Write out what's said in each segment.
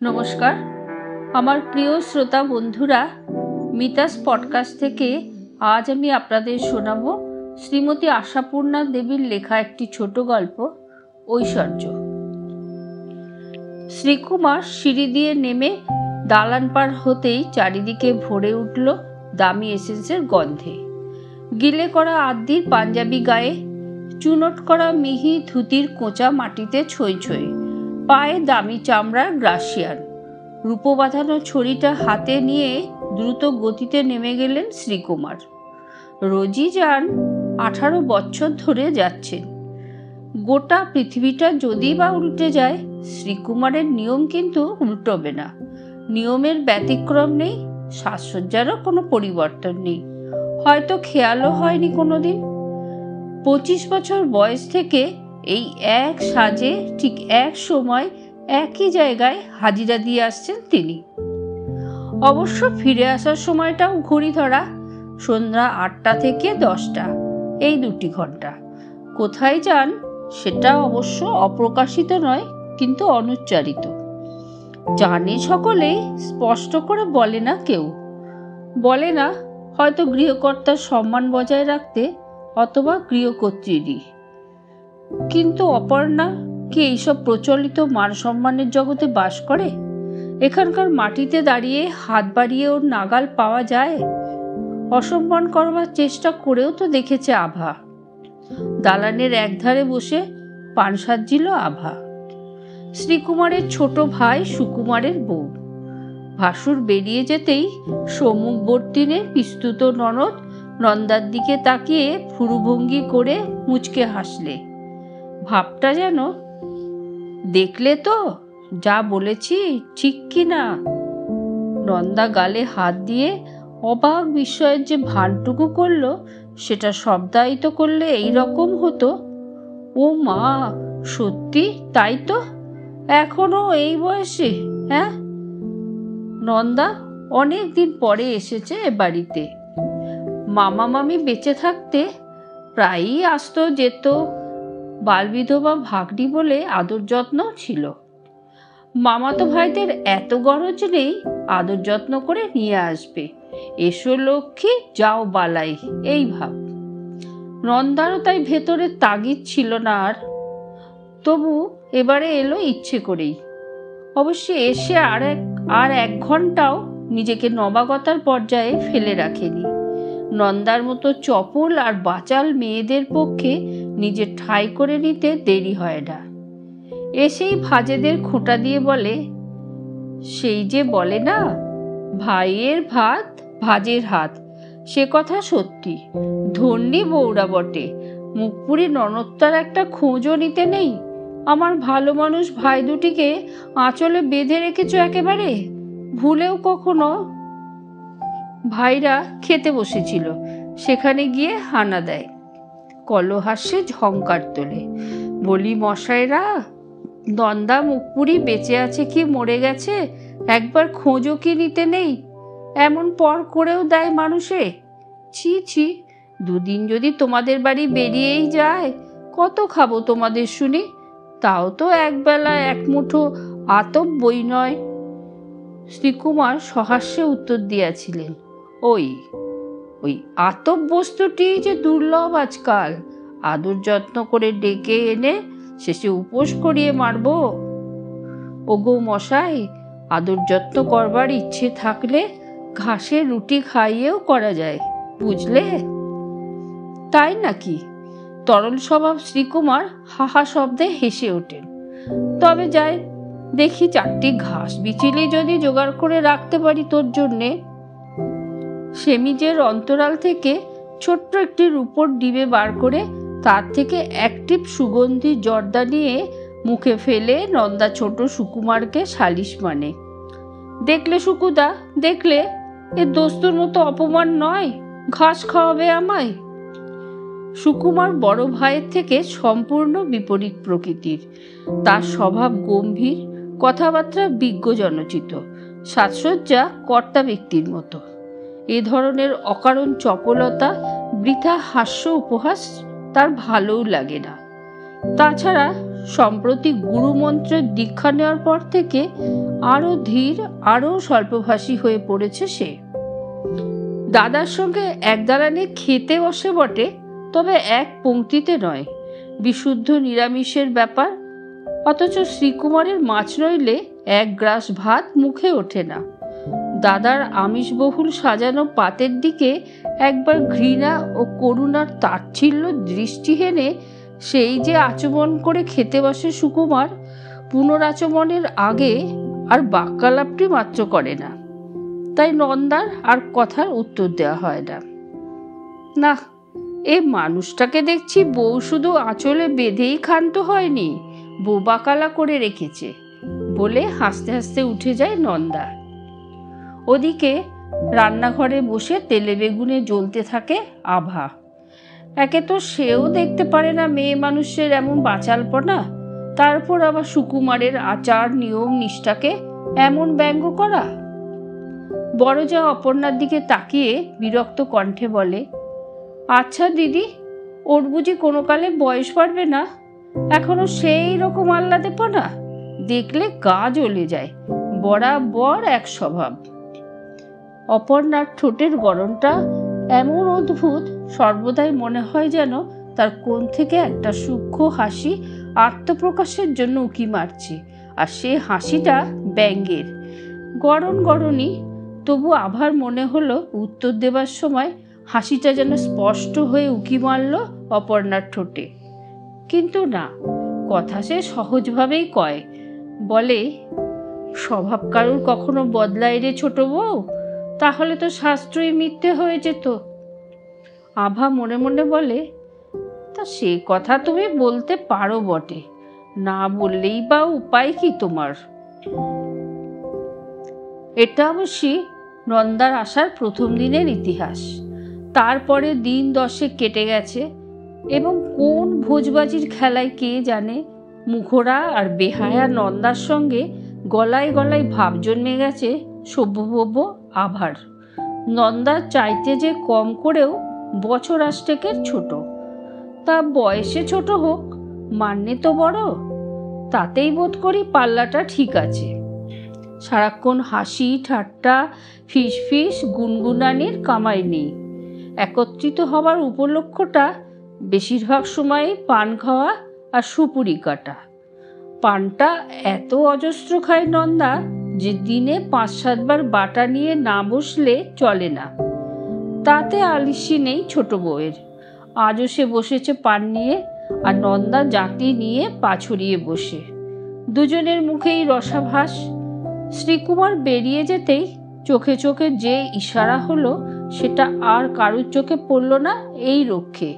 নমস্কার, আমার প্রিয় শ্রোতা বন্ধুরা, মিতাস পডকাস্ট থেকে আজ আমি আপনাদের শোনাবো শ্রীমতী আশাপূর্ণা দেবীর লেখা একটি ছোট গল্প, ঐশ্বর্য। শ্রীকুমার সিঁড়ি দিয়ে নেমে দালান পার হতেই চারিদিকে ভরে উঠল দামি এসেন্সের গন্ধে। গিলে করা আদ্যির পাঞ্জাবি গায়ে, চুনট করা মিহি ধুতির কোঁচা মাটিতে ছই ছই, পায়ে দামি চামড়ার গ্রাসিয়ান, রূপো বাঁধানো ছড়িটা হাতে নিয়ে দ্রুত গতিতে নেমে গেলেন শ্রীকুমার। রোজই যান, 18 বছর ধরে যাচ্ছেন। গোটা পৃথিবীটা যদি বা উল্টে যায়, শ্রীকুমারের নিয়ম কিন্তু উল্টবে না। নিয়মের ব্যতিক্রম নেই, সাজসজ্জারও কোনো পরিবর্তন নেই, হয়তো খেয়ালও হয়নি কোনোদিন। 25 বছর বয়স থেকে এই এক সাজে ঠিক এক সময় একই জায়গায় হাজিরা দিয়ে আসছেন তিনি। অবশ্য ফিরে আসার সময়টাও ঘড়ি ধরা, সন্ধ্যা 8টা থেকে 10টা, এই 2 ঘন্টা। কোথায় যান সেটা অবশ্য অপ্রকাশিত নয়, কিন্তু অনুচ্চারিত। জানে সকলেই, স্পষ্ট করে বলে না কেউ। বলে না হয়তো গৃহকর্তার সম্মান বজায় রাখতে, অথবা গৃহকর্ত্রীরই। কিন্তু অপর্ণা কি এইসব প্রচলিত মান সম্মানের জগতে বাস করে? এখানকার মাটিতে দাঁড়িয়ে হাত বাড়িয়ে ওর নাগাল পাওয়া যায়? অসম্মান করবার চেষ্টা করেও তো দেখেছে আভা। দালানের একধারে বসে পান সাজছিল আভা, শ্রীকুমারের ছোট ভাই সুকুমারের বউ। ভাসুর বেরিয়ে যেতেই সম্মুখবর্তীনের বিস্তুত ননদ নন্দার দিকে তাকিয়ে ভুরুভঙ্গি করে মুচকে হাসলে। ভাবটা যেন, দেখলে তো যা বলেছি ঠিক কি না? নন্দা গালে হাত দিয়ে অবাক বিস্ময়ের যে ভানটুকু করলো, সেটা শব্দায়িত করলে এই রকম হতো, ও মা, সত্যি তাই তো, এখনো এই বয়সে? হ্যাঁ, নন্দা অনেক দিন পরে এসেছে এ বাড়িতে। মামা মামি বেঁচে থাকতে প্রায়ই আসতো যেত, বালবিধবা ভাগ্নি বলে আদর যত্ন ছিল। মামাতো ভাইদের এত গরজ নেই, আদর যত্ন করে নিয়ে আসবে, এসো লক্ষ্মী, যাও বালাই, এই ভাব। নন্দারও তাই ভেতরে তাগিদ ছিল না আর। তবু এবারে এলো ইচ্ছে করেই। অবশ্য এসে আর 1 ঘন্টাও নিজেকে নবাগতার পর্যায়ে ফেলে রাখেনি। নন্দার মতো চপল আর বাচাল মেয়েদের পক্ষে নিজের ঠাঁই করে নিতে দেরি হয় না। এসেই ভাজেদের খোঁটা দিয়ে বলে, সেই যে বলে না, ভাইয়ের ভাত ভাজের হাত, সে কথা সত্যি। ধন্যী বউরা বটে, মুখপুরি ননদটার একটা খোঁজও নিতে নেই। আমার ভালো মানুষ ভাই দুটিকে আঁচলে বেঁধে রেখেছো একেবারে, ভুলেও কখনো। ভাইরা খেতে বসেছিল, সেখানে গিয়ে হানা দেয়, কলহাস্যে ঝংকার তোলে। বলি, মশাইরা, নন্দা মুখপুরি বেঁচে আছে কি মরে গেছে একবার খোঁজও কি নিতে নেই? এমন পর করেও দেয় মানুষে। ছি ছি, 2 দিন যদি তোমাদের বাড়ি বেরিয়েই যায়, কত খাবো তোমাদের শুনি? তাও তো একবেলা 1 মুঠো আতপ বই নয়। শ্রীকুমার সহাস্যে উত্তর দিয়েছিলেন, ওই আতপ বস্তুটি যে দুর্লভ আজকাল, আদর যত্ন করে ডেকে এনে শেষে উপোস করিয়ে মারব? ওগো মশাই, আদর যত্ন করবার ইচ্ছে থাকলে ঘাসের রুটি খাইয়েও করা যায়, বুঝলে? তাই নাকি? তরল স্বভাব শ্রীকুমার হাহা শব্দে হেসে ওঠেন। তবে যাই, দেখি 4টি ঘাস বিচিলি যদি জোগাড় করে রাখতে পারি তোর জন্যে। সেমিজের অন্তরাল থেকে ছোট্ট একটি রূপোর ডিবে বার করে তার থেকে 1 টিপ সুগন্ধি জর্দা নিয়ে মুখে ফেলে নন্দা ছোট সুকুমারকে সালিশ মানে, দেখলে সুকুদা, দেখলে, এ দস্তুর মতো অপমান নয়, ঘাস খাওয়াবে আমায়। সুকুমার বড় ভাইয়ের থেকে সম্পূর্ণ বিপরীত প্রকৃতির। তার স্বভাব গম্ভীর, কথাবার্তা বিজ্ঞজনচিত, সাজসজ্জা কর্তা ব্যক্তির মতো। এ ধরনের অকারণ চপলতা, বৃথা হাস্য উপহাস তার ভালোও লাগে না। তাছাড়া সম্প্রতি গুরুমন্ত্রের দীক্ষা নেওয়ার পর থেকে আরো ধীর, আরো স্বল্পভাষী হয়ে পড়েছে সে। দাদার সঙ্গে এক দালানে খেতে বসে বটে, তবে এক পংক্তিতে নয়, বিশুদ্ধ নিরামিষের ব্যাপার। অথচ শ্রীকুমারের মাছ নইলে এক গ্রাস ভাত মুখে ওঠে না। দাদার আমিষবহুল সাজানো পাতের দিকে একবার ঘৃণা ও করুণার তাচ্ছিল্য দৃষ্টি হেনে সেই যে আচমন করে খেতে বসে সুকুমার, পুনরাচমনের আগে আর বাক্যালাপটি মাত্র করে না। তাই নন্দার আর কথার উত্তর দেওয়া হয় না। না, এ মানুষটাকে দেখছি বউ শুধু আঁচলে বেঁধেই ক্ষান্ত হয়নি, বোবাকালা করে রেখেছে বলে হাসতে হাসতে উঠে যায় নন্দা। ওদিকে রান্নাঘরে বসে তেলে বেগুনে জ্বলতে থাকে আভা। একে তো সেও দেখতে পারে না মেয়ে মানুষের এমন বাচালপনা, তারপর আবার সুকুমারের আচার নিয়ম নিষ্ঠাকে এমন ব্যঙ্গ করা। বড় যা অপর্ণার দিকে তাকিয়ে বিরক্ত কণ্ঠে বলে, আচ্ছা দিদি, ওর বুঝি কোনো কালে বয়স বাড়বে না? এখনো সেই রকম আহ্লাদেপনা, দেখলে গা জ্বলে যায়, বরাবর এক স্বভাব। অপর্ণার ঠোঁটের গড়নটা এমন অদ্ভুত, সর্বদাই মনে হয় যেন তার কোণ থেকে একটা সূক্ষ্ম হাসি আত্মপ্রকাশের জন্য উকি মারছে, আর সে হাসিটা ব্যঙ্গের। গড়ন গড়নই, তবু আভার মনে হলো উত্তর দেবার সময় হাসিটা যেন স্পষ্ট হয়ে উকি মারল অপর্ণার ঠোঁটে। কিন্তু না, কথা সে সহজভাবেই কয়, বলে, স্বভাব কারুর কখনো বদলায় রে ছোট বউ, তাহলে তো শাস্ত্রই মিথ্যে হয়ে যেত। আভা মনে মনে বলে, তা সে কথা তুমি বলতে পারো বটে, না বললেই বা উপায় কি তোমার? এটা অবশ্যই নন্দার আসার প্রথম দিনের ইতিহাস। তারপরে দিন 10 কেটে গেছে এবং কোন ভোজবাজির খেলায় কে জানে মুখরা আর বেহায়া নন্দার সঙ্গে গলায় গলায় ভাব জন্মে গেছে সভ্যভব্য আভার। নন্দার চাইতে যে কম করেও বছর 8 ছোট, তা বয়সে ছোট হোক, মান্যে তো বড়, তাতেই বোধ করি পাল্লাটা ঠিক আছে। সারাক্ষণ হাসি ঠাট্টা ফিসফিস গুনগুনানির কামাই নেই। একত্রিত হবার উপলক্ষটা বেশিরভাগ সময়ই পান খাওয়া আর সুপুরি কাটা। পানটা এত অজস্র খায় নন্দা যে দিনে 5-7 বার বাটা নিয়ে না বসলে চলে না। তাতে আলিস্যি নেই ছোট বউয়ের। আজও সে বসেছে পান নিয়ে, আর নন্দা জাতি নিয়ে পা ছড়িয়ে বসে। দুজনের মুখেই রসাভাস। শ্রীকুমার বেরিয়ে যেতেই চোখে চোখে যে ইশারা হলো সেটা আর কারুর চোখে পড়ল না এই রক্ষে।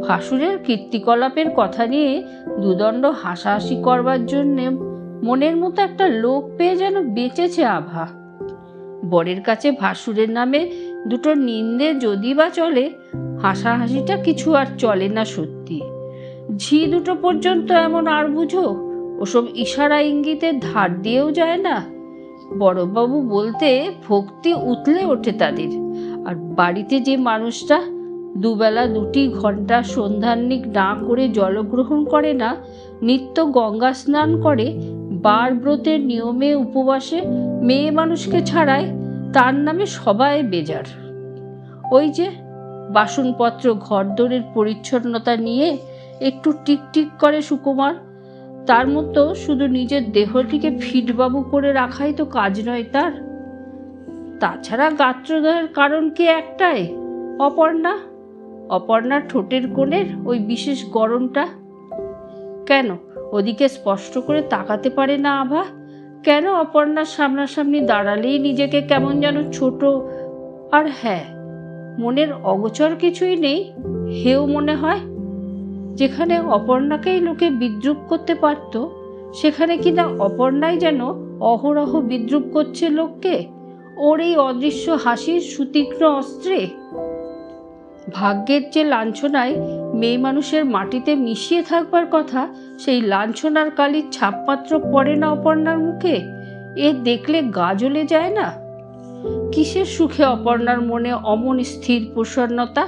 ভাসুরের কীর্তিকলাপের কথা নিয়ে দুদণ্ড হাসাহাসি করবার জন্যে মনের মতো একটা লোক পেয়ে যেন বেঁচেছে আভা। বরের কাছে ভাসুরের নামে দুটো নিন্দে যদি বা চলে, হাসাহাসিটা কিছু আর চলে না সত্যি। ঝি দুটো পর্যন্ত এমন আর বুঝো, ওসব ইশারা ইঙ্গিতের ধার দিয়েও যায় না। বড়বাবু বলতে ভক্তি উতলে ওঠে তাদের। আর বাড়িতে যে মানুষটা দুবেলা 2 ঘন্টা সন্ধ্যান্নিক না করে জলগ্রহণ করে না, নিত্য গঙ্গা স্নান করে, বার ব্রতের নিয়মে উপবাসে মেয়ে মানুষকে ছাড়ায়, তার নামে সবাই বেজার। ওই যে বাসনপত্র ঘরদোরের পরিচ্ছন্নতা নিয়ে একটু টিকটিক করে সুকুমার, তার মতো শুধু নিজের দেহটিকে ফিটবাবু করে রাখাই তো কাজ নয় তার। তাছাড়া গাত্রদাহের কারণ কি একটাই, অপর্ণা। অপর্ণার ঠোঁটের কোণের ওই বিশেষ গড়নটা। কেন ওদিকে স্পষ্ট করে তাকাতে পারে না আভা? কেন অপর্ণার সামনাসামনি দাঁড়ালেই নিজেকে কেমন যেন ছোট, আর হ্যাঁ, মনের অগোচর কিছুই নেই, হেও মনে হয়। যেখানে অপর্ণাকেই লোকে বিদ্রূপ করতে পারত, সেখানে কিনা অপর্ণাই যেন অহরহ বিদ্রূপ করছে লোককে ওর এই অদৃশ্য হাসির সুতীক্ষ্ণ অস্ত্রে। ভাগ্যের যে লাঞ্ছনায় মেয়ে মানুষের মাটিতে মিশিয়ে থাকবার কথা, সেই লাঞ্ছনার কালির ছাপমাত্র পড়ে না অপর্ণার মুখে। এ দেখলে গা জ্বলে যায় না? কিসের সুখে অপর্ণার মনে অমন স্থির প্রসন্নতা?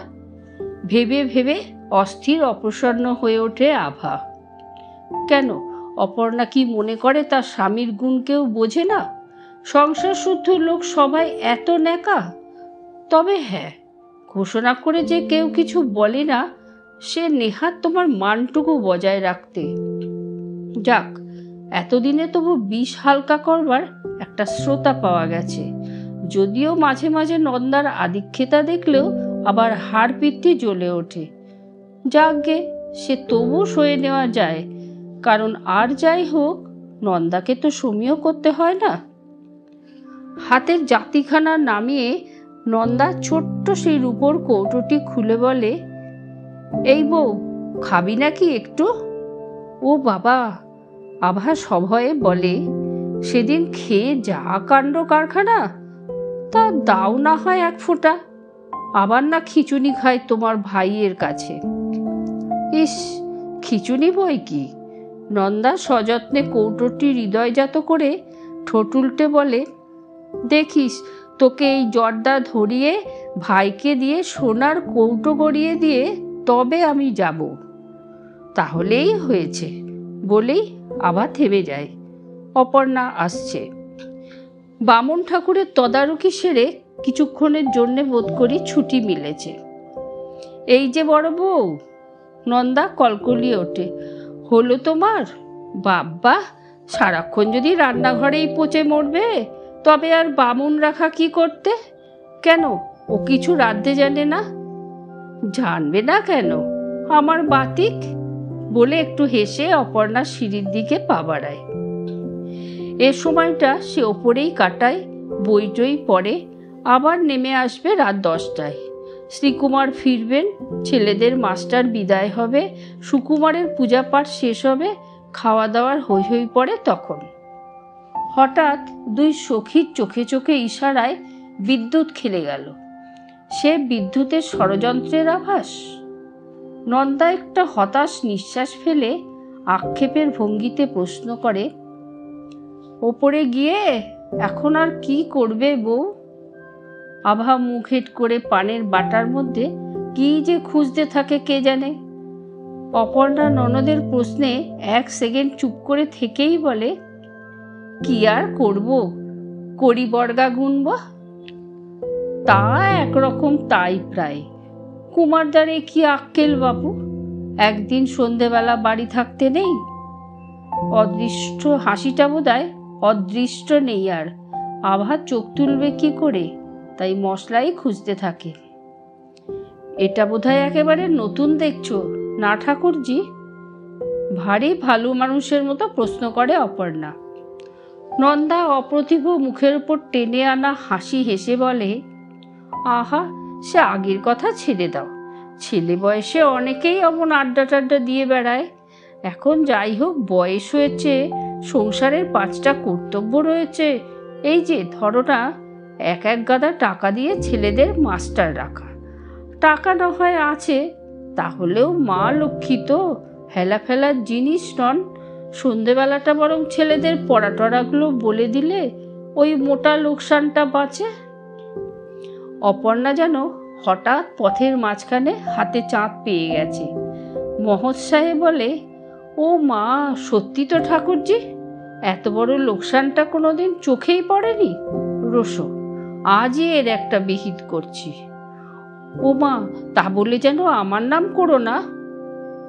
ভেবে ভেবে অস্থির অপ্রসন্ন হয়ে ওঠে আভা। কেন, অপর্ণা কি মনে করে তার স্বামীর গুণ কেউ বোঝে না? সংসার শুদ্ধ লোক সবাই এত ন্যাকা? তবে হ্যাঁ, ঘোষণা করে যে কেউ কিছু বলে না, সে নেহাত তোমার মানটুকু বজায় রাখতে। যাক, এতদিনে তবু বিষ হালকা করবার একটা শ্রোতা পাওয়া গেছে। যদিও মাঝে মাঝে নন্দার আদিক্ষেতা দেখলেও আবার হাড় পিত্তি জ্বলে ওঠে। যাকগে, সে তবু সয়ে নেওয়া যায়, কারণ আর যাই হোক, নন্দাকে তো সমীহ করতে হয় না। হাতের জাতিখানা নামিয়ে নন্দা ছোট্ট সেই রূপোর কৌটোটি খুলে বলে, এই বউ, খাবি নাকি একটু? ও বাবা, আভা সভয়ে বলে, সেদিন খেয়ে যা কাণ্ড কারখানা, তা দাও না হয় এক ফোঁটা। আবার না খিচুনি খায় তোমার ভাইয়ের কাছে। ইস, খিচুনি বই কি? নন্দা সযত্নে কৌটোটি হৃদয়জাত করে ঠোঁট উল্টে বলে, দেখিস, তোকে এই জর্দা ধরিয়ে ভাইকে দিয়ে সোনার কৌটো গড়িয়ে দিয়ে তবে আমি যাব। তাহলেই হয়েছে বলেই আবার থেমে যায়। অপর্ণা আসছে। বামন ঠাকুরের তদারকি সেরে কিছুক্ষণের জন্যে বোধ করি ছুটি মিলেছে। এই যে বড় বউ, নন্দা কলকলিয়ে ওঠে, হলো তোমার? বাবা, সারাক্ষণ যদি রান্নাঘরেই পচে মরবে, তবে আর বামুন রাখা কি করতে? কেন, ও কিছু রাঁধতে জানে না? জানবে না কেন, আমার বাতিক বলে একটু হেসে অপর্ণা সিঁড়ির দিকে পা বাড়ায়। এ সময়টা সে ওপরেই কাটায়, বইটই পড়ে, আবার নেমে আসবে রাত 10টায়। শ্রীকুমার ফিরবেন, ছেলেদের মাস্টার বিদায় হবে, সুকুমারের পূজা পাঠ শেষ হবে, খাওয়া দাওয়ার হৈ হৈ পড়ে তখন। হঠাৎ দুই সখীর চোখে চোখে ইশারায় বিদ্যুৎ খেলে গেল। সে বিদ্যুতের ষড়যন্ত্রের আভাস। নন্দা একটা হতাশ নিঃশ্বাস ফেলে আক্ষেপের ভঙ্গিতে প্রশ্ন করে, ওপরে গিয়ে এখন আর কি করবে বউ? আভা মুখ হেঁট করে পানের বাটার মধ্যে কি যে খুঁজতে থাকে কে জানে। অপর্ণা ননদের প্রশ্নে 1 সেকেন্ড চুপ করে থেকেই বলে, কি আর করব, কড়ি বর্গা গুনব। তা একরকম তাই প্রায়। কুমারদারে কি আক্কেল বাবু, একদিন সন্ধেবেলা বাড়ি থাকতে নেই? অদৃষ্ট হাসিটা বোধহয় অদৃষ্ট নেই আর। আভা চোখ তুলবে কি করে, তাই মশলাই খুঁজতে থাকে। এটা বোধহয় একেবারে নতুন দেখছো না ঠাকুরজি? ভারী ভালো মানুষের মতো প্রশ্ন করে অপর্ণা। নন্দা অপ্রতিভ মুখের উপর টেনে আনা হাসি হেসে বলে, আহা, সে আগের কথা ছেড়ে দাও। ছেলে বয়সে অনেকেই অমন আড্ডা টাড্ডা দিয়ে বেড়ায়। এখন যাই হোক, বয়স হয়েছে, সংসারের 5টা কর্তব্য রয়েছে। এই যে ধরো না, এক গাদা টাকা দিয়ে ছেলেদের মাস্টার রাখা। টাকা না হয় আছে, তাহলেও মা লক্ষ্মী তো, হেলা ফেলার জিনিস নন। সন্ধেবেলাটা বরং ছেলেদের পড়া টড়াগুলো বলে দিলে ওই মোটা লোকসানটা বাঁচে। অপর্ণা যেন হঠাৎ পথের মাঝখানে হাতে চাঁদ পেয়ে গেছে। মহৎ সাহেব বলে, ও মা, সত্যি তো ঠাকুরজি, এত বড় লোকসানটা কোনোদিন চোখেই পড়েনি। রোসো, আজই এর একটা বিহিত করছি। ও মা, তা বলে যেন আমার নাম করো না।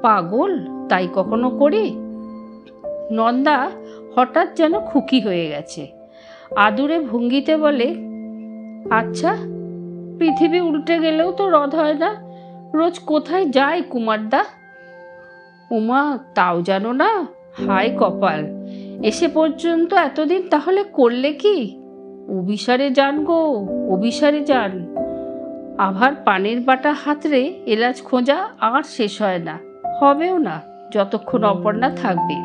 পাগল, তাই কখনো করি? নন্দা হঠাৎ যেন খুকি হয়ে গেছে। আদুরে ভঙ্গিতে বলে, আচ্ছা, পৃথিবী উল্টে গেলেও তো রদ হয় না। রোজ কোথায় যায় কুমারদা? উমা, তাও জানো না? হায় কপাল, এসে পর্যন্ত এতদিন তাহলে করলে কি? অভিসারে যান গো, অভিসারে যান। আভার পানের বাটা হাতরে এলাচ খোঁজা আর শেষ হয় না, হবেও না যতক্ষণ অপর্ণা থাকবে।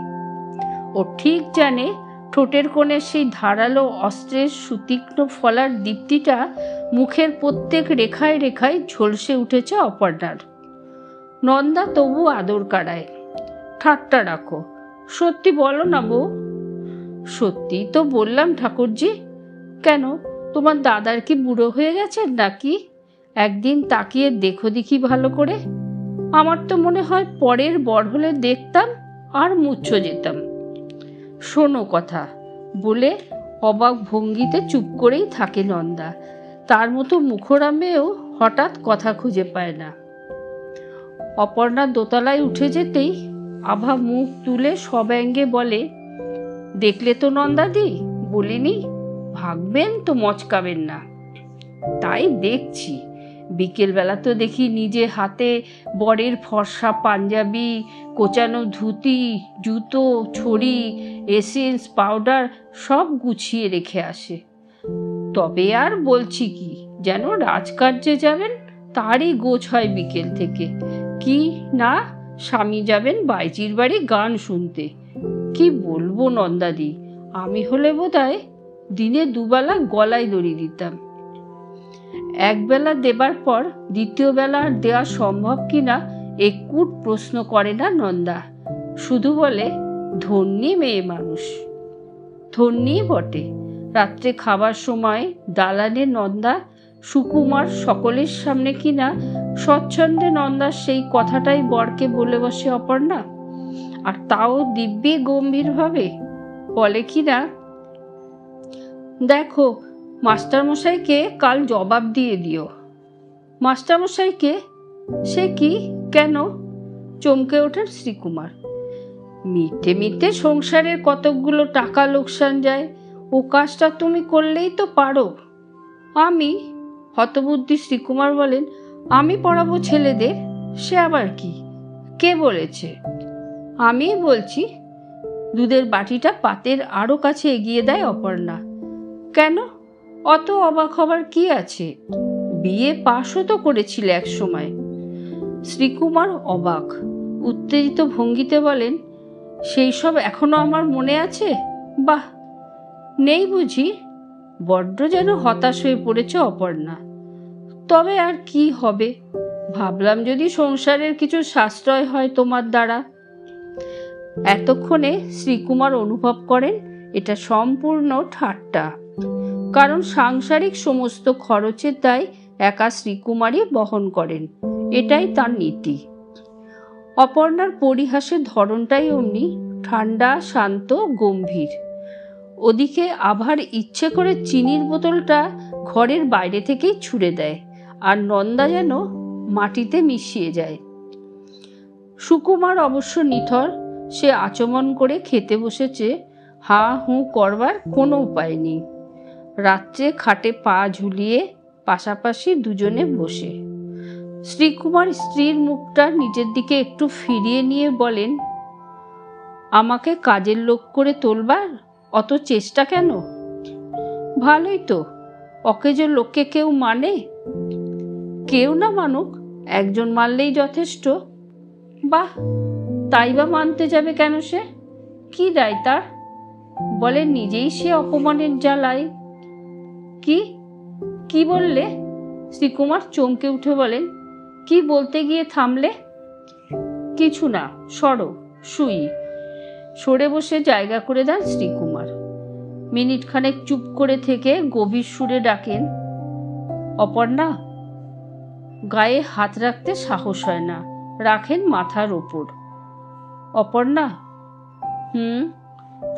ও ঠিক জানে ঠোঁটের কোণে সেই ধারালো অস্ত্রের সুতীক্ষ্ণ ফলার দীপ্তিটা মুখের প্রত্যেক রেখায় রেখায় ঝলসে উঠেছে অপর্ণার। নন্দা তবু আদর কাড়ায়, ঠাট্টা রাখো, সত্যি বলো না বউ। সত্যিই তো বললাম ঠাকুরজি। কেন, তোমার দাদার কি বুড়ো হয়ে গেছেন নাকি? একদিন তাকিয়ে দেখো দেখি ভালো করে। আমার তো মনে হয় পরের বর হলে দেখতাম আর মুচ্ছ যেতাম। শোনো কথা বলে অবাক ভঙ্গিতে চুপ করেই থাকে নন্দা। তার মতো মুখরামেও হঠাৎ কথা খুঁজে পায় না। অপর্ণা দোতলায় উঠে যেতেই আভা মুখ তুলে সব্যঙ্গে বলে, দেখলে তো নন্দাদি, বলিনি ভাগবেন তো মচকাবেন না। তাই দেখছি, বিকেলবেলা তো দেখি নিজে হাতে বরের ফর্সা পাঞ্জাবি, কোচানো ধুতি, জুতো, ছড়ি, এসেন্স, পাউডার সব গুছিয়ে রেখে আসে। তবে আর বলছি কি, যেন রাজকার্যে যাবেন তারই গোছ হয় বিকেল থেকে। কি না, স্বামী যাবেন বাইজির বাড়ি গান শুনতে। কি বলবো নন্দাদি, আমি হলে বোধহয় দিনে দুবেলা গলায় দড়ি দিতাম। একবেলা দেবার পর দ্বিতীয় বেলা আর দেওয়া সম্ভব কিনা একুট প্রশ্ন করে না নন্দা। শুধু বলে, ধন্যী মেয়ে মানুষ। ধন্যী বটে। রাত্রে খাবার সময় দালানে নন্দা, সুকুমার সকলের সামনে কিনা স্বচ্ছন্দে নন্দার সেই কথাটাই বরকে বলে বসে অপর্ণা। আর তাও দিব্যি গম্ভীরভাবে বলে কিনা, দেখো মাস্টারমশাইকে কাল জবাব দিয়ে দিও। মাস্টারমশাইকে? সে কি, কেন? চমকে ওঠেন শ্রীকুমার। মিথ্যে মিথ্যে সংসারের কতকগুলো টাকা লোকসান যায়, ও কাজটা তুমি করলেই তো পারো। আমি? হতবুদ্ধি শ্রীকুমার বলেন, আমি পড়াবো ছেলেদের? সে আবার কি? কে বলেছে? আমি বলছি। দুধের বাটিটা পাতের আরো কাছে এগিয়ে দেয় অপর্ণা। কেন, অত অবাক হবার কি আছে? বিয়ে পাশও তো করেছিলে এক সময়। শ্রীকুমার অবাক, উত্তেজিত ভঙ্গিতে বলেন, সেই সব এখনো আমার মনে আছে? বাহ, নেই বুঝি? বড্ড যেন হতাশ হয়ে পড়েছে অপর্ণা। তবে আর কি হবে, ভাবলাম যদি সংসারের কিছু সাশ্রয় হয় তোমার দ্বারা। এতক্ষণে শ্রীকুমার অনুভব করেন এটা সম্পূর্ণ ঠাট্টা, কারণ সাংসারিক সমস্ত খরচের দায় একা শ্রীকুমারই বহন করেন, এটাই তার নীতি। অপর্ণার পরিহাসের ধরনটাই অমনি ঠান্ডা, শান্ত, গম্ভীর। ওদিকে আভার ইচ্ছে করে চিনির বোতলটা ঘরের বাইরে থেকেই ছুঁড়ে দেয়, আর নন্দা যেন মাটিতে মিশিয়ে যায়। সুকুমার অবশ্য নিথর, সে আচমন করে খেতে বসেছে, হা হু করবার কোনো উপায় নেই। রাত্রে খাটে পা ঝুলিয়ে পাশাপাশি দুজনে বসে। শ্রীকুমার স্ত্রীর মুখটা নিজের দিকে একটু ফিরিয়ে নিয়ে বলেন, আমাকে কাজের লোক করে তোলবার অত চেষ্টা কেন? ভালোই তো, অকেজো লোককে কেউ মানে? কেউ না মানুক, একজন মানলেই যথেষ্ট। বাহ, তাই বা মানতে যাবে কেন সে? কি দায় তার? বলে নিজেই সে অপমানের জ্বালায়। কি কি বললে? শ্রীকুমার চমকে উঠে বলেন, কি বলতে গিয়ে থামলে? কিছু না, সরো, শুই। সরে বসে জায়গা করে দেন শ্রীকুমার। মিনিট খানেক চুপ করে থেকে গভীর সুরে ডাকেন, অপর্ণা। গায়ে হাত রাখতে সাহস হয় না, রাখেন মাথার ওপর। অপর্ণা।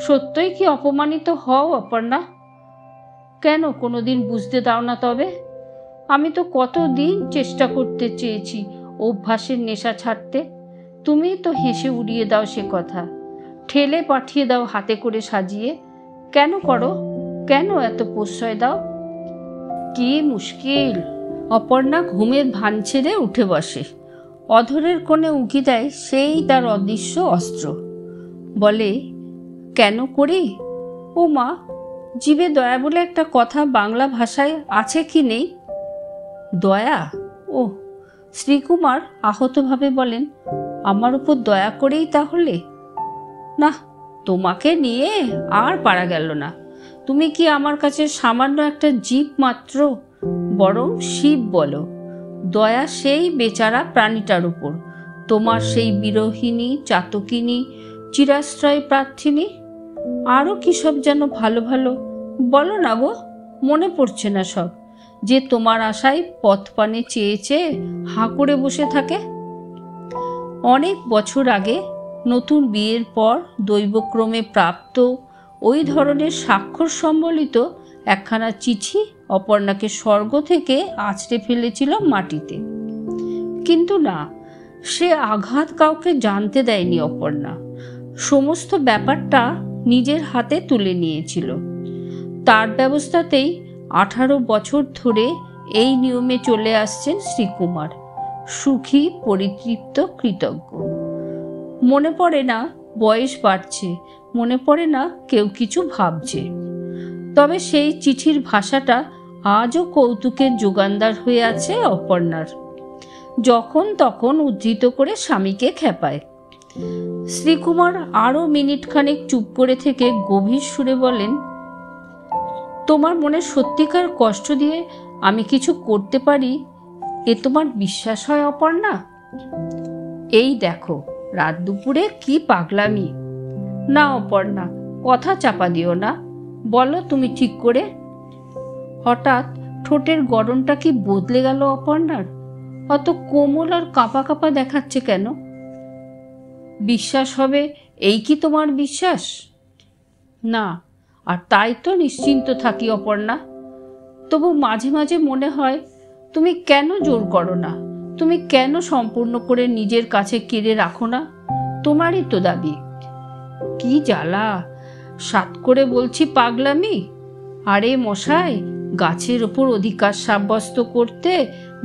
সত্যই কি অপমানিত হও অপর্ণা? কেন কোনোদিন বুঝতে দাও না তবে? আমি তো কতদিন চেষ্টা করতে চেয়েছি অভ্যাসের নেশা ছাড়তে, তুমি তো হেসে উড়িয়ে দাও সে কথা, ঠেলে পাঠিয়ে দাও হাতে করে সাজিয়ে। কেন করো? কেন এত প্রশ্রয় দাও? কি মুশকিল! অপর্ণা ঘুমের ভান ছেড়ে উঠে বসে, অধরের কোণে উঁকি দেয় সেই তার অদৃশ্য অস্ত্র। বলে, কেন করি? ও মা, জীবে দয়া বলে একটা কথা বাংলা ভাষায় আছে কি নেই? দয়া? ও! শ্রীকুমার আহতভাবে বলেন, আমার উপর দয়া করেই তাহলে? না, তোমাকে নিয়ে আর পারা গেল না। তুমি কি আমার কাছে সামান্য একটা জীব মাত্র? বরং শিব বলো। দয়া সেই বেচারা প্রাণীটার উপর, তোমার সেই বিরহিণী, চাতকিনী, চিরাশ্রয় প্রার্থিনী, আরও কি সব যেন ভালো ভালো বলো না গো, মনে পড়ছে না সব, যে তোমার আশায় পথ পানে চেয়ে চেয়ে হাঁ করে বসে থাকে। অনেক বছর আগে নতুন বিয়ের পর দৈবক্রমে প্রাপ্ত ওই ধরনের স্বাক্ষর সম্বলিত একখানা চিঠি অপর্ণাকে স্বর্গ থেকে আছড়ে ফেলেছিল মাটিতে। কিন্তু না, সে আঘাত কাউকে জানতে দেয়নি অপর্ণা। সমস্ত ব্যাপারটা নিজের হাতে তুলে নিয়েছিল। তার ব্যবস্থাতেই 18 বছর ধরে এই নিয়মে চলে আসছেন শ্রীকুমার, সুখী, পরিতৃপ্ত, কৃতজ্ঞ। মনে পড়ে না বয়স বাড়ছে, মনে পড়ে না কেউ কিছু ভাবছে। তবে সেই চিঠির ভাষাটা আজও কৌতুকের যোগানদার হয়ে আছে অপর্ণার। যখন তখন উদ্ধৃত করে স্বামীকে খেপায়। শ্রীকুমার আরও মিনিটখানেক চুপ করে থেকে গভীর সুরে বলেন, তোমার মনে সত্যিকার কষ্ট দিয়ে আমি কিছু করতে পারি এ তোমার বিশ্বাস হয় অপর্ণা? এই দেখো রাত দুপুরে কি পাগলামি। না অপর্ণা, কথা চাপা দিও না, বলো তুমি ঠিক করে। হঠাৎ ঠোঁটের গড়নটা কি বদলে গেল অপর্ণার? অত কোমল আর কাঁপা কাঁপা দেখাচ্ছে কেন? বিশ্বাস হবে এই কি তোমার বিশ্বাস? না, আর তাই তো নিশ্চিন্ত থাকি অপর্ণা। তবু মাঝে মাঝে মনে হয় তুমি কেন জোর করো না, তুমি কেন সম্পূর্ণ করে নিজের কাছে কেড়ে রাখো না? তোমারই তো দাবি। কি জ্বালা, সাত করে বলছি পাগলামি। আরে মশাই, গাছের ওপর অধিকার সাব্যস্ত করতে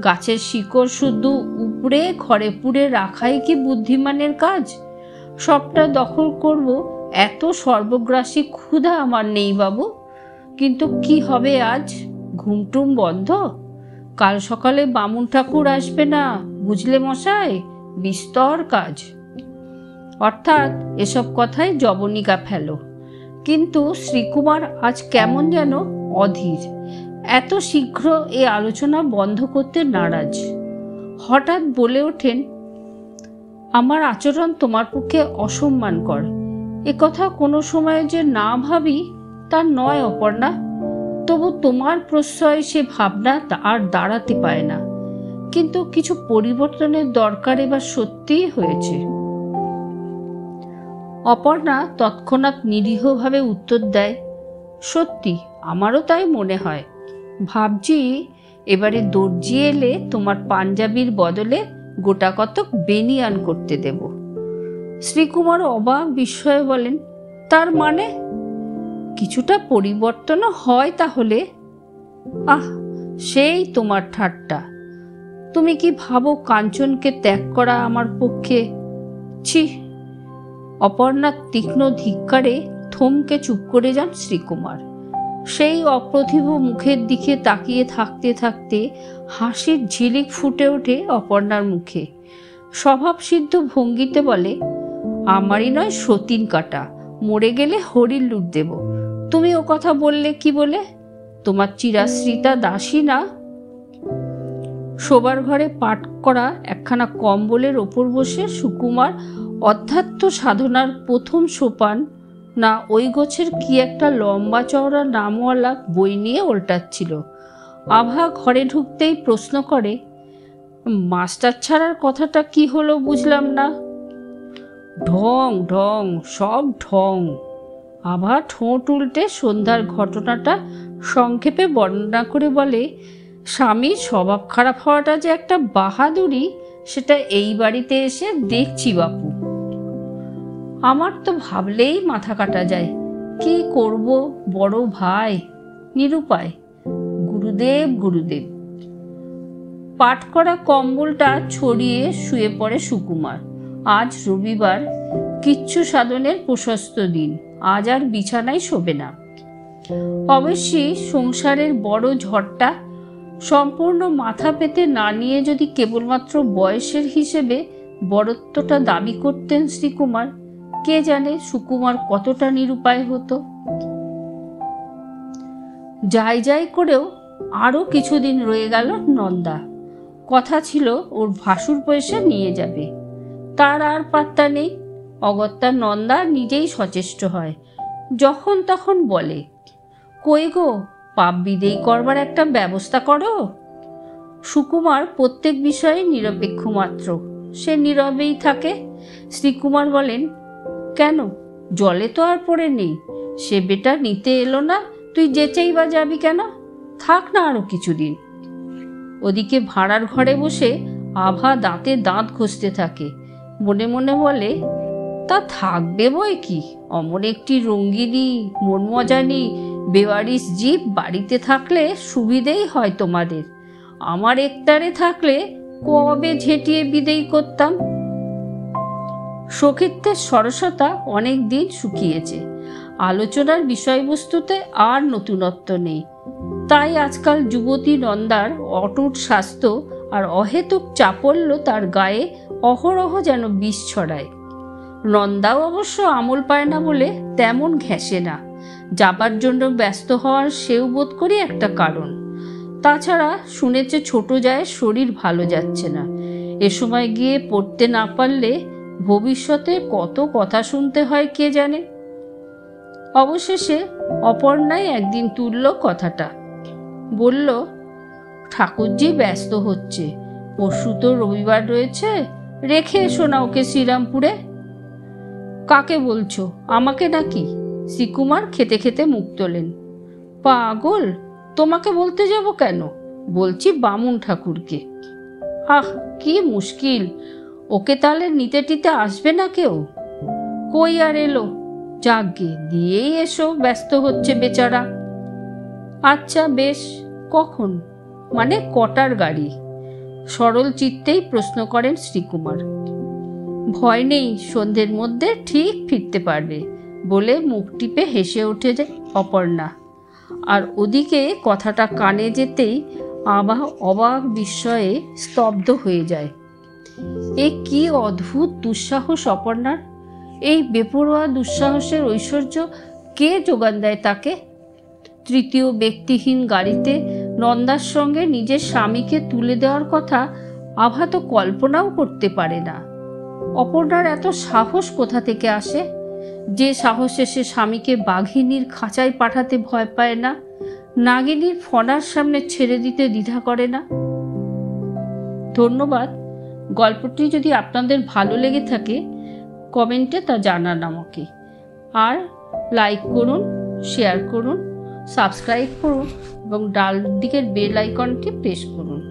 গাছের শিকড় শুধু উপড়ে ঘরে পুড়ে রাখাই কি বুদ্ধিমানের কাজ? সবটা দখল করব এত সর্বগ্রাসী ক্ষুধা আমার নেই বাবু। কিন্তু কি হবে আজ? ঘুমটুম বন্ধ। কাল সকালে বামুন ঠাকুর আসবে না, বুঝলে মশাই, বিস্তর কাজ। অর্থাৎ এসব কথাই জবনিকা ফেলো। কিন্তু শ্রীকুমার আজ কেমন যেন অধীর, এত শীঘ্র এ আলোচনা বন্ধ করতে নারাজ। হঠাৎ বলে ওঠেন, আমার আচরণ তোমার পক্ষে অসম্মানকর এ কথা কোনো সময় যে না ভাবি তা নয় অপর্ণা। তবু তোমার প্রশ্রয় সে ভাবনা আর দাঁড়াতে পায় না। কিন্তু কিছু পরিবর্তনের দরকার এবার সত্যিই হয়েছে। অপর্ণা তৎক্ষণাৎ নিরীহভাবে উত্তর দেয়, সত্যি আমারও তাই মনে হয়। ভাবছি এবারে দর্জি এলে তোমার পাঞ্জাবির বদলে গোটা কতক বেনিয়ান করতে দেব। শ্রীকুমার অবাক বিস্ময়ে বলেন, তার মানে? কিছুটা পরিবর্তনও হয় তাহলে? আহ, সেই তোমার ঠাট্টা। তুমি কি ভাবো কাঞ্চনকে ত্যাগ করা আমার পক্ষে? ছি! অপর্ণার তীক্ষ্ণ ধিক্কারে থমকে চুপ করে যান শ্রীকুমার। সেই অপ্রতিভ মুখের দিকে তাকিয়ে থাকতে থাকতে হাসির ঝিলিক ফুটে ওঠে অপর্ণার মুখে। স্বভাবসিদ্ধ ভঙ্গিতে বলে, আমারই নয় সতীন কাটা, মরে গেলে হরির লুট দেব। তুমি ও কথা বললে কি বলে? তোমার চিরাশ্রিতা দাসী না? শোবার ঘরে পাট করা একখানা কম্বলের ওপর বসে সুকুমার অধ্যাত্ম সাধনার প্রথম সোপান না ওই গোছের কি একটা লম্বা চওড়া নামওয়ালা বই নিয়ে ওল্টাচ্ছিল। আভা ঘরে ঢুকতেই প্রশ্ন করে, মাস্টার ছাড়ার কথাটা কি হলো বুঝলাম না। ঢং ঢং, সব ঢং। আভা ঠোঁট উল্টে সন্ধ্যার ঘটনাটা সংক্ষেপে বর্ণনা করে বলে, স্বামীর স্বভাব খারাপ হওয়াটা যে একটা বাহাদুরি, সেটা এই বাড়িতে এসে দেখছি বাপু। আমার তো ভাবলেই মাথা কাটা যায়। কি করব বড় ভাই, নিরুপায়। গুরুদেব গুরুদেব। পাট করা কম্বলটা ছড়িয়ে শুয়ে পড়ে সুকুমার। আজ রবিবার, কিচ্ছু সাধনের প্রশস্ত দিন। আজ আর বিছানায় শোবে না। অবশ্যই সংসারের বড় ঝড়টা সম্পূর্ণ মাথা পেতে না নিয়ে যদি কেবলমাত্র বয়সের হিসেবে বড়ত্বটা দাবি করতেন শ্রীকুমার, কে জানে সুকুমার কতটা নিরুপায় হতো। যাই যাই করেও আরো কিছুদিন রয়ে গেল নন্দা। কথা ছিল ওর ভাসুর পয়সা নিয়ে যাবে, তার আর পাত্তা নেই। অগত্যা নন্দা নিজেই সচেষ্ট হয়, যখন তখন বলে, কই গো, পাপ বিদেয় করবার একটা ব্যবস্থা করো। সুকুমার প্রত্যেক বিষয়ে নিরপেক্ষ মাত্র। সে নীরবেই থাকে। শ্রীকুমার বলেন, কেন, জলে তো আর পড়ে নেই, সে বেটা নিতে এলো না, তুই যেচেই বা যাবি কেন, থাক না আরো কিছুদিন। ওদিকে ভাড়ার ঘরে বসে আভা দাঁতে দাঁত ঘষতে থাকে, মনে মনে বলে, তা থাকবে বই কি, অমন একটি রঙ্গিনী মনমজানি বেওয়ারিশ জীব বাড়িতে থাকলে সুবিধেই হয় তোমাদের। আমার একটারে থাকলে কবে ঝেঁটিয়ে বিদেয় করতাম। সখিত্বের সরসতা অনেক দিন শুকিয়েছে, আলোচনার বিষয়বস্তুতে আর নতুনত্ব নেই। তাই আজকাল যুবতী নন্দার অটুট স্বাস্থ্য আর অহেতুক চাপল্য তার গায়ে অহরহ যেন বিষ ছড়ায়। নন্দাও অবশ্য আমল পায় না বলে তেমন ঘেঁষে না, যাবার জন্য ব্যস্ত হওয়ার সেও বোধ করি একটা কারণ। তাছাড়া শুনেছে ছোট জায়ের শরীর ভালো যাচ্ছে না, এ সময় গিয়ে পড়তে না পারলে ভবিষ্যতে কত কথা শুনতে হয় কে জানে। অবশেষে অপর্ণাই একদিন তুলল কথাটা, বলল, ঠাকুরজি ব্যস্ত হচ্ছে, পরশু তো রবিবার রয়েছে, রেখে এসো না ওকে শ্রীরামপুরে। কাকে বলছো, আমাকে নাকি? শ্রীকুমার খেতে খেতে মুখ তোলেন। পাগল, তোমাকে বলতে যাব কেন, বলছি বামুন ঠাকুরকে। আহ, কি মুশকিল, ওকে তাহলে নিতে টিতে আসবে না কেউ? কই আর এলো, যাকগে দিয়েই এসো, ব্যস্ত হচ্ছে বেচারা। আচ্ছা বেশ, কখন, মানে কটার গাড়ি? সরল চিত্তেই প্রশ্ন করেন শ্রীকুমার। ভয় নেই, সন্ধ্যের মধ্যে ঠিক ফিরতে পারবে, বলে মুখ টিপে হেসে ওঠে যায় অপর্ণা। আর ওদিকে কথাটা কানে যেতেই আভা অবাক বিস্ময়ে স্তব্ধ হয়ে যায়। এ কি অদ্ভুত দুঃসাহস অপর্ণার! এই বেপরোয়া দুঃসাহসের ঐশ্বর্য কে যোগান দেয় তাকে? তৃতীয় ব্যক্তিহীন গাড়িতে নন্দার সঙ্গে নিজের স্বামীকে তুলে দেওয়ার কথা আভা তো কল্পনাও করতে পারে না। অপর্ণার এত সাহস কোথা থেকে আসে, যে সাহসে সে স্বামীকে বাঘিনীর খাঁচায় পাঠাতে ভয় পায় না, নাগিনীর ফণার সামনে ছেড়ে দিতে দ্বিধা করে না? ধন্যবাদ। গল্পটি যদি আপনাদের ভালো লেগে থাকে কমেন্টে তা জানান আমাকে, আর লাইক করুন, শেয়ার করুন, সাবস্ক্রাইব করুন এবং ডান দিকের বেল আইকনটি প্রেস করুন।